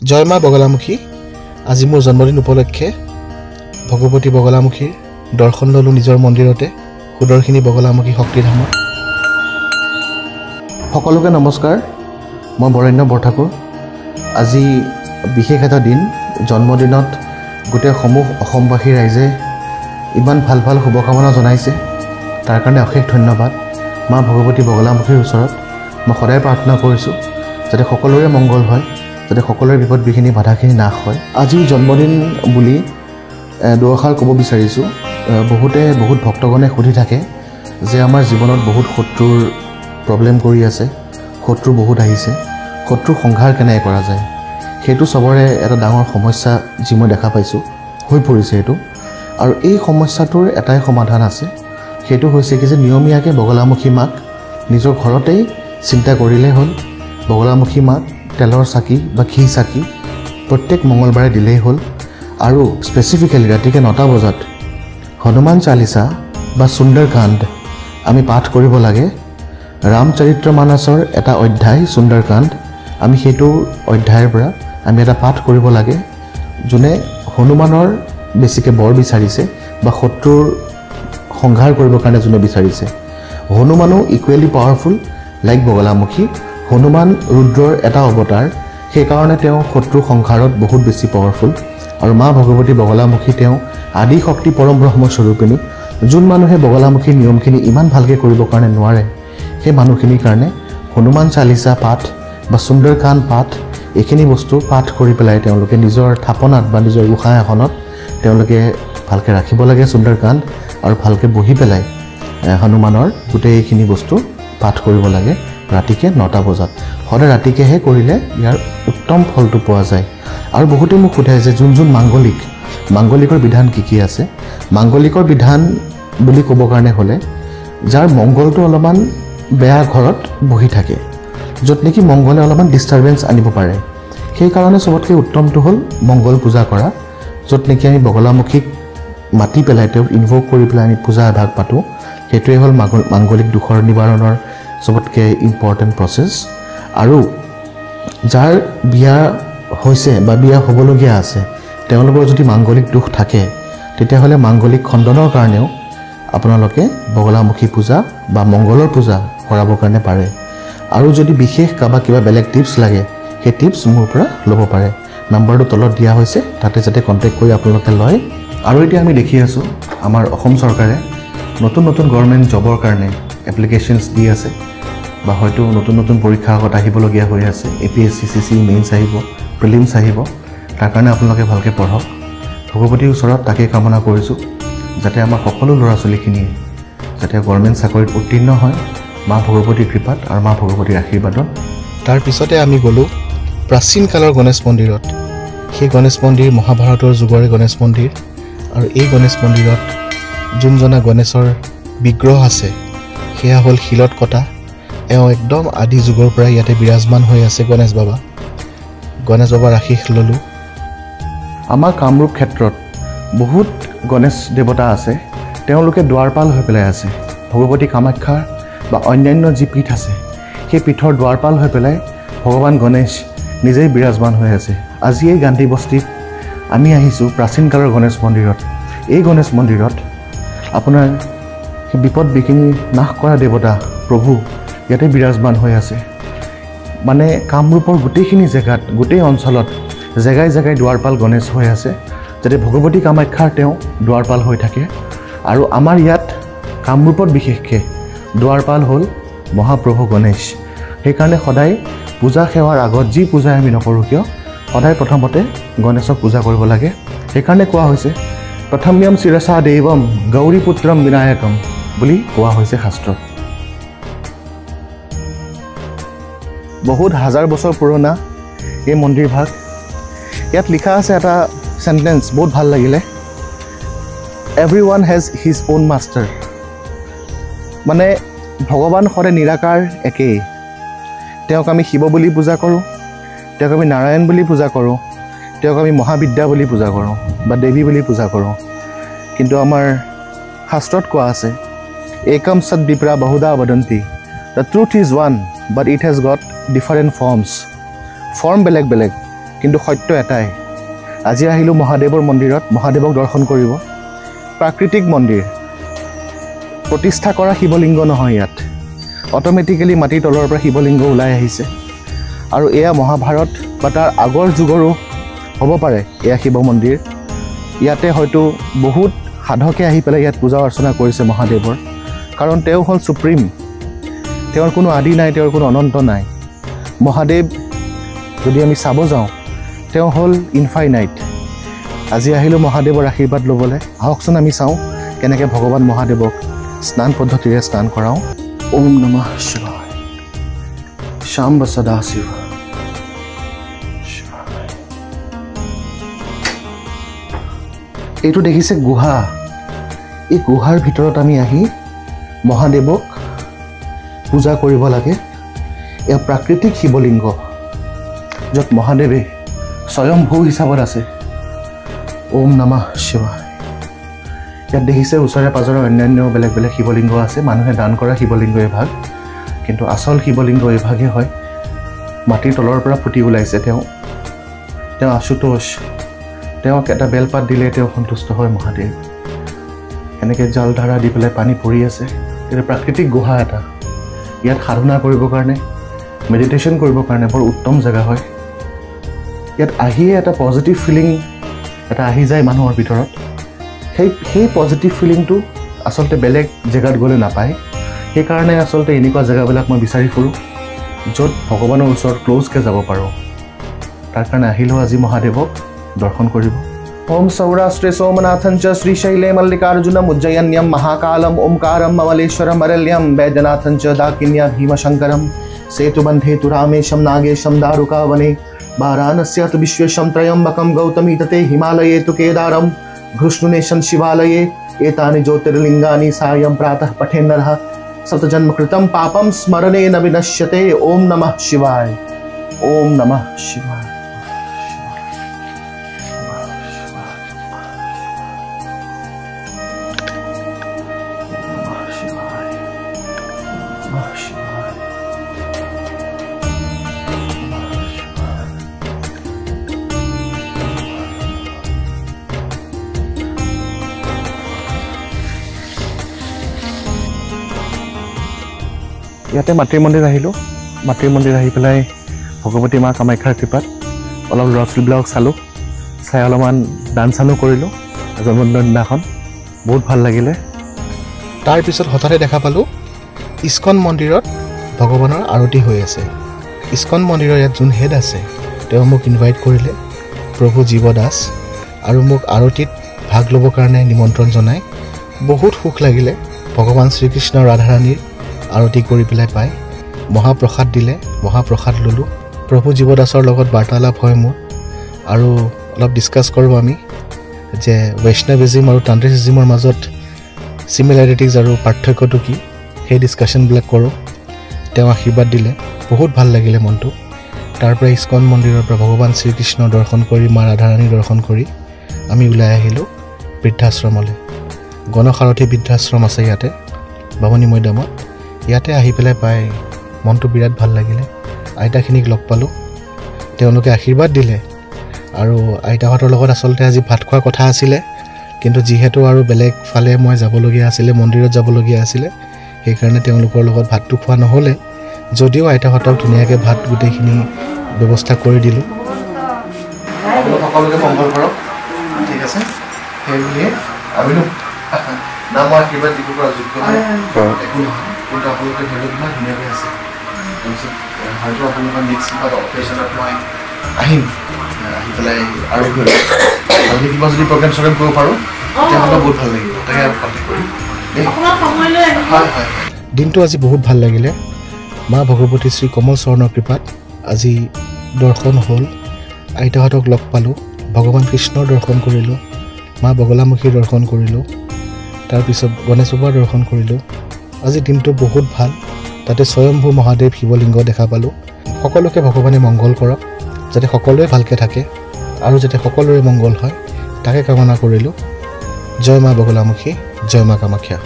জয় মা বগলামুখী। আজি মোৰ জন্মদিন উপলক্ষে ভগৱতী বগলামুখীৰ দৰ্শন ললো নিজৰ মন্দিৰতে, সুদৰ্শিনী বগলামুখী শক্তিধামত। সকলোকে নমস্কাৰ, মই বৰেণ্য বৰঠাকুৰ। আজি বিশেষ এটা দিন, জন্মদিনত গোটেই সমূহ অসমবাসী ৰাইজে ইমান ভাল ভাল শুভকামনা জনাইছে, তাৰ কাৰণে অশেষ ধন্যবাদ। মা ভগৱতী বগলামুখীৰ ওচৰত মই সদায় প্ৰাৰ্থনা কৰিছোঁ যাতে সকলোৰে মংগল হয়, যাতে সকলোৰে বিপদ বিঘিনি বাধাখিনি নাশ হয়। আজি জন্মদিন বুলি দুআষাৰ ক'ব বিচাৰিছোঁ। বহুত ভক্তগণে সুধি থাকে যে আমাৰ জীৱনত বহুত শত্ৰুৰ প্ৰব্লেম কৰি আছে, শত্ৰু বহুত আহিছে, শত্ৰুৰ সংঘাৰ কেনেকৈ কৰা যায়, সেইটো চবৰে এটা ডাঙৰ সমস্যা যি মই দেখা পাইছোঁ হৈ পৰিছে এইটো। আৰু এই সমস্যাটোৰ এটাই সমাধান আছে, সেইটো হৈছে কি যে নিয়মীয়াকৈ বগলামুখী মাক নিজৰ ঘৰতেই চিন্তা কৰিলেই হ'ল। বগলামুখী মাক তেলৰ চাকি বা ঘি চাকি প্ৰত্যেক মঙলবাৰে দিলেই হ'ল। আৰু স্পেচিফিকেলি ৰাতিকৈ 9টা বজাত হনুমান চালিচা বা সুন্দৰকাণ্ড আমি পাঠ কৰিব লাগে। ৰামচৰিত্ৰ মানসৰ এটা অধ্যায় সুন্দৰকাণ্ড, আমি সেইটো অধ্যায়ৰ পৰা আমি এটা পাঠ কৰিব লাগে, যোনে হনুমানৰ বেছিকৈ বৰ বিচাৰিছে বা শত্ৰুৰ সংঘাৰ কৰিবৰ কাৰণে যোনে বিচাৰিছে। হনুমানো equally powerful like Bagalamukhi. Hanuman ৰুদ্ৰৰ এটা অৱতাৰ, সেইকাৰণে তেওঁ শত্ৰু সংঘাৰত বহুত বেছি পাৱাৰফুল। আৰু মা ভগৱতী বগলামুখী তেওঁ আদি শক্তি পৰম ব্ৰহ্মস্বৰূপিনী। যোন মানুহে বগলামুখীৰ নিয়মখিনি ইমান ভালকৈ কৰিবৰ কাৰণে নোৱাৰে, সেই মানুহখিনিৰ কাৰণে হনুমান চালিচা পাঠ বা সুন্দৰকাণ্ড পাঠ, এইখিনি বস্তু পাঠ কৰি পেলাই তেওঁলোকে নিজৰ থাপনাত বা নিজৰ গোঁসাই আসনত তেওঁলোকে ভালকৈ ৰাখিব লাগে সুন্দৰকাণ্ড, আৰু ভালকৈ বহি পেলাই হনুমানৰ গোটেইখিনি বস্তু পাঠ কৰিব লাগে ৰাতিকৈ 9টা বজাত। সদায় ৰাতিকৈহে কৰিলে ইয়াৰ উত্তম ফলটো পোৱা যায়। আৰু বহুতে মোক সোধে যে যোন মাংগলিকৰ বিধান কি আছে। মাংগলিকৰ বিধান বুলি ক'বৰ কাৰণে হ'লে যাৰ মংগলটো অলপমান বেয়া ঘৰত বহি থাকে, য'ত নেকি মংগলে অলপমান ডিষ্টাৰ্বেঞ্চ আনিব পাৰে, সেইকাৰণে চবতকৈ উত্তমটো হ'ল মংগল পূজা কৰা, য'ত নেকি আমি বগলামুখীক মাতি পেলাই তেওঁক ইনভোক কৰি পেলাই আমি পূজা এভাগ পাতোঁ। সেইটোৱে হ'ল মাংগলিক দোষৰ নিবাৰণৰ চবতকৈ ইম্পৰ্টেণ্ট প্ৰচেছ। আৰু যাৰ বিয়া হৈছে বা বিয়া হ'বলগীয়া আছে, তেওঁলোকৰ যদি মাংগলিক দোষ থাকে, তেতিয়াহ'লে মাংগলিক খণ্ডনৰ কাৰণেও আপোনালোকে বগলামুখী পূজা বা মংগলৰ পূজা কৰাবৰ কাৰণে পাৰে। আৰু যদি বিশেষ কাৰোবাক কিবা বেলেগ টিপছ লাগে, সেই টিপছ মোৰ পৰা ল'ব পাৰে। নাম্বাৰটো তলত দিয়া হৈছে, তাতে যাতে কণ্টেক্ট কৰি আপোনালোকে লয়। আৰু এতিয়া আমি দেখি আছোঁ আমাৰ অসম চৰকাৰে নতুন গভৰ্ণমেণ্ট জবৰ কাৰণে এপ্লিকেশ্যনছ দি আছে, বা হয়তো নতুন পৰীক্ষা আগত আহিবলগীয়া হৈ আছে। APSC CC মেইনছ আহিব, প্ৰিলিমছ আহিব, তাৰ কাৰণে আপোনালোকে ভালকৈ পঢ়ক। ভগৱতীৰ ওচৰত তাকেই কামনা কৰিছোঁ যাতে আমাৰ সকলো ল'ৰা ছোৱালীখিনিয়ে যাতে গভৰ্ণমেণ্ট চাকৰিত উত্তীৰ্ণ হয়, মা ভগৱতীৰ কৃপাত আৰু মা ভগৱতীৰ আশীৰ্বাদত। তাৰপিছতে আমি গ'লোঁ প্ৰাচীন কালৰ গণেশ মন্দিৰত। সেই গণেশ মন্দিৰ মহাভাৰতৰ যুগৰে গণেশ মন্দিৰ। আৰু এই গণেশ মন্দিৰত যোনজনা গণেশৰ বিগ্ৰহ আছে, সেয়া হ'ল শিলত কটা। এওঁ একদম আদি যুগৰ পৰা ইয়াতে বিৰাজমান হৈ আছে গণেশ বাবাৰ আশীষ ল'লোঁ। আমাৰ কামৰূপ ক্ষেত্ৰত বহুত গণেশ দেৱতা আছে, তেওঁলোকে দুৱাৰপাল হৈ পেলাই আছে। ভগৱতী কামাখ্যাৰ বা অন্যান্য যি পীঠ আছে, সেই পীঠৰ দুৱাৰপাল হৈ পেলাই ভগৱান গণেশ নিজেই বিৰাজমান হৈ আছে। আজি এই গান্ধী বস্তিত আমি আহিছোঁ প্ৰাচীন কালৰ গণেশ মন্দিৰত। এই গণেশ মন্দিৰত আপোনাৰ বিপদ বিঘিনি নাশ কৰা দেৱতা প্ৰভু ইয়াতে বিৰাজমান হৈ আছে। মানে কামৰূপৰ গোটেইখিনি জেগাত, গোটেই অঞ্চলত জেগাই দুৱাৰপাল গণেশ হৈ আছে, যাতে ভগৱতী কামাখ্যাৰ তেওঁ দুৱাৰপাল হৈ থাকে। আৰু আমাৰ ইয়াত কামৰূপত বিশেষকৈ দুৱাৰপাল হ'ল মহাপ্ৰভু গণেশ। সেইকাৰণে সদায় পূজা সেৱাৰ আগত যি পূজাই আমি নকৰোঁ কিয়, সদায় প্ৰথমতে গণেশক পূজা কৰিব লাগে। সেইকাৰণে কোৱা হৈছে প্ৰথম্যম শিৰসা দেৱম গৌৰীপুত্ৰম বিনায়কম বুলি কোৱা হৈছে শাস্ত্ৰত। বহুত হাজাৰ বছৰ পুৰণা এই মন্দিৰভাগ। ইয়াত লিখা আছে এটা চেণ্টেঞ্চ, বহুত ভাল লাগিলে, everyone has his on master. মানে ভগৱান সদায় নিৰাকাৰ একেই। তেওঁক আমি শিৱ বুলি পূজা কৰোঁ, তেওঁক আমি নাৰায়ণ বুলি পূজা কৰোঁ, তেওঁক আমি মহাবিদ্যা বুলি পূজা কৰোঁ বা দেৱী বুলি পূজা কৰোঁ। কিন্তু আমাৰ শাস্ত্ৰত কোৱা আছে একম সদ বিপ্ৰা বহুধা বদন্তি, the truth is one but it has got different forms. Form বেলেগ, কিন্তু সত্য এটাই আজি আহিলোঁ মহাদেৱৰ মন্দিৰত মহাদেৱক দৰ্শন কৰিব প্ৰাকৃতিক মন্দিৰ প্ৰতিষ্ঠা কৰা শিৱলিংগ নহয় ইয়াত অট'মেটিকেলি মাটিৰ তলৰ পৰা শিৱলিংগ ওলাই আহিছে আৰু এয়া মহাভাৰত বা তাৰ আগৰ যুগৰো হ'ব পাৰে এয়া শিৱ মন্দিৰ ইয়াতে হয়তো বহুত সাধকে আহি পেলাই ইয়াত পূজা অৰ্চনা কৰিছে মহাদেৱৰ কাৰণ তেওঁ হ'ল সুপ্ৰিম তেওঁৰ কোনো আদি নাই তেওঁৰ কোনো অনন্ত নাই মহাদেৱ যদি আমি চাব যাওঁ তেওঁ হ'ল ইনফাইনাইট আজি আহিলোঁ মহাদেৱৰ আশীৰ্বাদ ল'বলৈ আহকচোন আমি চাওঁ কেনেকৈ ভগৱান মহাদেৱক স্নান পদ্ধতিৰে স্নান কৰাওঁ ওম নমঃ শিৱায় শাম্ব সদা শিৱ এইটো দেখিছে গুহা এই গুহাৰ ভিতৰত আমি আহি মহাদেৱক পূজা কৰিব লাগে এয়া প্ৰাকৃতিক শিৱলিংগ য'ত মহাদেৱে স্বয়ম্ভূ হিচাপত আছে ওম নমঃ শিৱায় ইয়াত দেখিছে ওচৰে পাজৰে অন্যান্য বেলেগ বেলেগ শিৱলিংগ আছে মানুহে দান কৰা শিৱলিংগ এভাগ কিন্তু আচল শিৱলিংগ এভাগেই হয় মাটিৰ তলৰ পৰা ফুটি ওলাইছে তেওঁ আশুতোষ তেওঁক এটা বেলপাত দিলে তেওঁ সন্তুষ্ট হয় মহাদেৱ এনেকৈ জাল ধাৰা দি পেলাই পানী পৰি আছে এটা প্ৰাকৃতিক গুহা এটা ইয়াত সাধনা কৰিবৰ কাৰণে মেডিটেশ্যন কৰিবৰ কাৰণে বৰ উত্তম জেগা হয় ইয়াত আহিয়ে এটা পজিটিভ ফিলিং এটা আহি যায় মানুহৰ ভিতৰত সেই পজিটিভ ফিলিংটো আচলতে বেলেগ জেগাত গ'লে নাপায় সেইকাৰণে আচলতে এনেকুৱা জেগাবিলাক মই বিচাৰি ফুৰোঁ য'ত ভগৱানৰ ওচৰত ক্ল'জকৈ যাব পাৰোঁ তাৰ কাৰণে আহিলোঁ আজি মহাদেৱক দৰ্শন কৰিব ওম সৌৰাষ্ট্ৰে সোমনাথং চ শ্ৰীশৈলে মল্লিকাৰ্জুনম উজ্জয়ন্যম মহাকালম ওমকাৰম মমলেশ্বৰম অৰল্যম বৈদ্যনাথং চ দাকিন্যা ভীমশঙ্করম सेतुबन्धे तु रामेशं नागेशं दारुकावने वाराणस्यात विश्वेशं त्रयम्बकं गौतमी तते हिमालये तु केदारं घृष्णुनेशं शिवालये एतानि ज्योतिर्लिङ्गानि सायं प्रातः पठेन्नरः शतजन्मकृतं पापं स्मरणेन विनश्यते ओम नमः शिवाय ओम नमः शिवाय ইয়াতে মাতৃ মন্দিৰ আহিলোঁ মাতৃ মন্দিৰ আহি পেলাই ভগৱতী মা কামাখ্যাৰ কৃপাত অলপ ল'ৰা ছোৱালীবিলাকক চালোঁ চাই অলপমান দান চানো কৰিলোঁ জন্মদিনৰ দিনাখন বহুত ভাল লাগিলে তাৰপিছত হঠাতে দেখা পালোঁ ইস্কন মন্দিৰত ভগৱানৰ আৰতি হৈ আছে ইস্কন মন্দিৰৰ ইয়াত যোন হেড আছে তেওঁ মোক ইনভাইট কৰিলে প্ৰভু জীৱ দাস আৰু মোক আৰতিত ভাগ ল'বৰ কাৰণে নিমন্ত্ৰণ জনাই বহুত সুখ লাগিলে ভগৱান শ্ৰীকৃষ্ণ ৰাধাৰাণীৰ আৰতি কৰি পেলাই পাই মহাপ্ৰসাদ দিলে মহাপ্ৰসাদ ল'লোঁ প্ৰভু জীৱ দাসৰ লগত বাৰ্তালাপ হয় মোৰ আৰু অলপ ডিছকাছ কৰোঁ আমি যে বৈষ্ণৱিজিম আৰু তান্ত্ৰিচিজিমৰ মাজত সিমিলাৰিটিজ আৰু পাৰ্থক্যটো কি সেই ডিছকাশ্যনবিলাক কৰোঁ তেওঁ আশীৰ্বাদ দিলে বহুত ভাল লাগিলে মনটো তাৰ পৰা ইস্কন মন্দিৰৰ পৰা ভগৱান শ্ৰীকৃষ্ণ দৰ্শন কৰি মা ৰাধাৰাণী দৰ্শন কৰি আমি ওলাই আহিলোঁ বৃদ্ধাশ্ৰমলৈ গণসাৰথী বৃদ্ধাশ্ৰম আছে ইয়াতে বামুণী মৈদামত ইয়াতে আহি পেলাই পাই মনটো বিৰাট ভাল লাগিলে আইতাখিনিক লগ পালোঁ তেওঁলোকে আশীৰ্বাদ দিলে আৰু আইতাহঁতৰ লগত আচলতে আজি ভাত খোৱাৰ কথা আছিলে কিন্তু যিহেতু আৰু বেলেগ ফালে মই যাবলগীয়া আছিলে মন্দিৰত যাবলগীয়া আছিলে সেইকাৰণে তেওঁলোকৰ লগত ভাতটো খোৱা নহ'লে যদিও আইতাহঁতক ধুনীয়াকৈ ভাত গোটেইখিনি ব্যৱস্থা কৰি দিলোঁ সকলোকে মংগল কৰক ঠিক আছে সেইবুলিয়ে আমিনো নামৰ আশীৰ্বাদ দিব পৰা যোগ্য একো নহয় কিন্তু আপোনালোকে ধৰি লওক ইমান ধুনীয়াকৈ আছে তাৰপিছত হয়তো আপোনালোকৰ নেক্সট কিবা অপাৰেশ্যনত মই আহিম আহি পেলাই আৰু ভালকৈ কিবা যদি প্ৰগ্ৰেম চগ্ৰেম কৰিব পাৰোঁ তেতিয়াহ'লে বহুত ভাল লাগিব তাকে আৰু কণ্টেক্ট কৰিম হয় হয় দিনটো আজি বহুত ভাল লাগিলে মা ভগৱতী শ্ৰী কমল চৰণৰ কৃপাত আজি দৰ্শন হ'ল আইতাহঁতক লগ পালোঁ ভগৱান কৃষ্ণৰ দৰ্শন কৰিলোঁ মা বগলামুখীৰ দৰ্শন কৰিলোঁ তাৰপিছত গণেশ বাবাৰ দৰ্শন কৰিলোঁ আজি দিনটো বহুত ভাল তাতে স্বয়ম্ভূ মহাদেৱ শিৱলিংগ দেখা পালোঁ সকলোকে ভগৱানে মংগল কৰক যাতে সকলোৱে ভালকৈ থাকে আৰু যাতে সকলোৰে মংগল হয় তাকে কামনা কৰিলোঁ জয় মা বগলামুখী জয় মা কামাখ্যা